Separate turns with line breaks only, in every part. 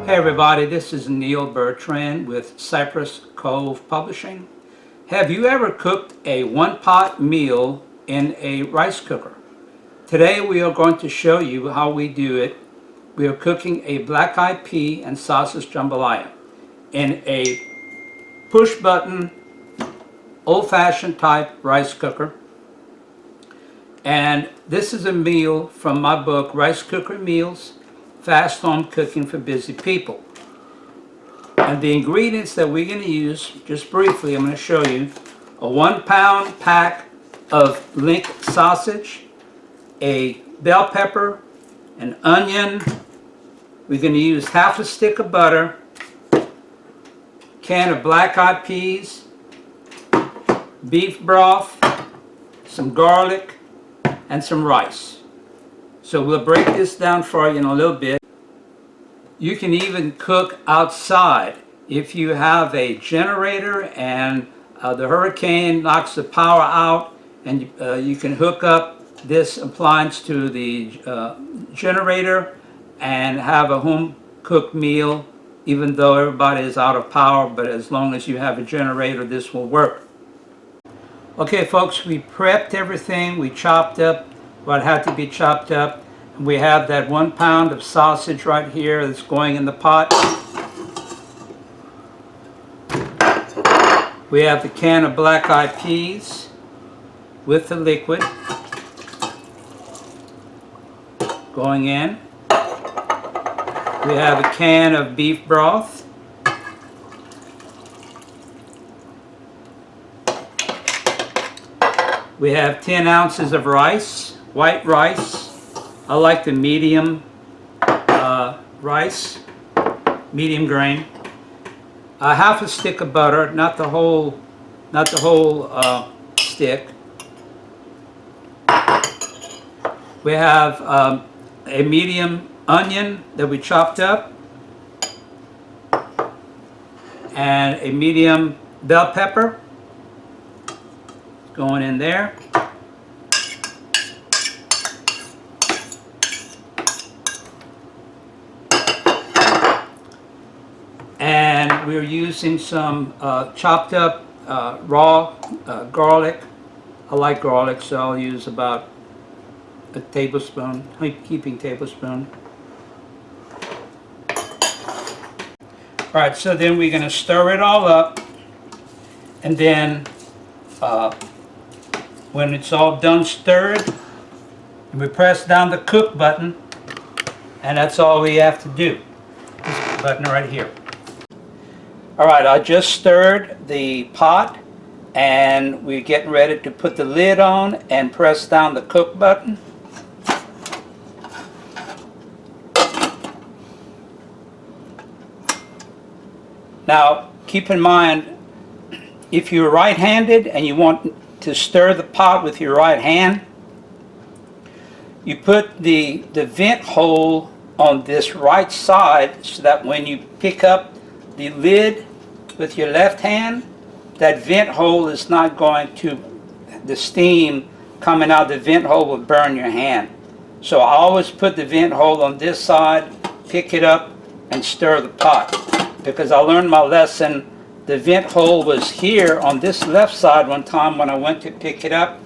Hey everybody, this is Neil Bertrand with Cypress Cove Publishing. Have you ever cooked a one-pot meal in a rice cooker? Today we are going to show you how we do it. We are cooking a Blackeye Pea and Sausage Jambalaya in a push-button, old-fashioned type rice cooker. And this is a meal from my book, Rice Cooker Meals, Fast Home Cooking for Busy People. And the ingredients that we're going to use, just briefly, I'm going to show you a 1 pound pack of link sausage, a bell pepper, an onion. We're going to use half a stick of butter, can of black-eyed peas, beef broth, some garlic, and some rice. So we'll break this down for you in a little bit. You can even cook outside if you have a generator and the hurricane knocks the power out, and you can hook up this appliance to the generator and have a home cooked meal, even though everybody is out of power. But as long as you have a generator, this will work. Okay folks, we prepped everything. We chopped up what had to be chopped up. We have that 1 pound of sausage right here that's going in the pot. We have the can of black-eyed peas with the liquid going in. We have a can of beef broth. We have 10 ounces of rice, white rice. I like the medium rice, medium grain. Half a stick of butter, not the whole stick. We have a medium onion that we chopped up, and a medium bell pepper going in there. And we're using some chopped up raw garlic. I like garlic, so I'll use about a tablespoon, heaping tablespoon. All right, so then we're going to stir it all up, and then when it's all done stirred, we press down the cook button, and that's all we have to do. This button right here. All right, I just stirred the pot, and we're getting ready to put the lid on and press down the cook button. Now, keep in mind, if you're right-handed and you want to stir the pot with your right hand, you put the vent hole on this right side so that when you pick up the lid with your left hand, that vent hole is not going to, the steam coming out of the vent hole will burn your hand. So I always put the vent hole on this side, pick it up, and stir the pot. Because I learned my lesson, the vent hole was here on this left side one time when I went to pick it up,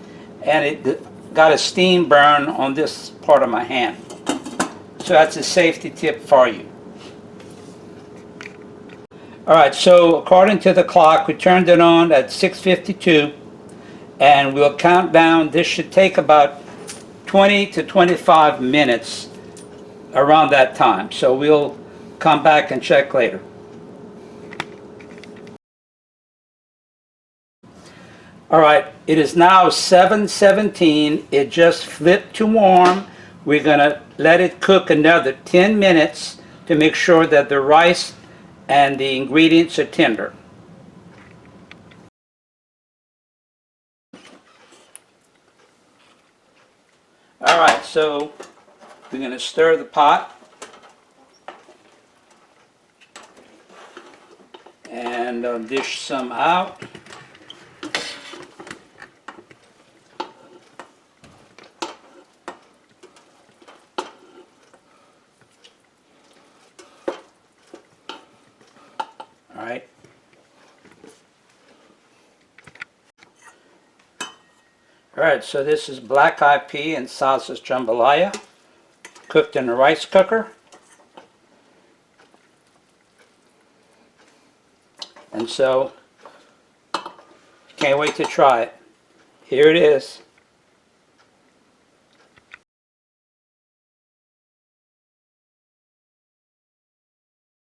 and it got a steam burn on this part of my hand. So that's a safety tip for you. All right, so according to the clock, we turned it on at 6:52, and we'll count down. This should take about 20 to 25 minutes around that time. So we'll come back and check later. All right, it is now 7:17. It just flipped to warm. We're going to let it cook another 10 minutes to make sure that the rice and the ingredients are tender. All right, so we're going to stir the pot. And dish some out. right? All right, so this is black-eye pea and sausage jambalaya, cooked in a rice cooker. And so, can't wait to try it. Here it is.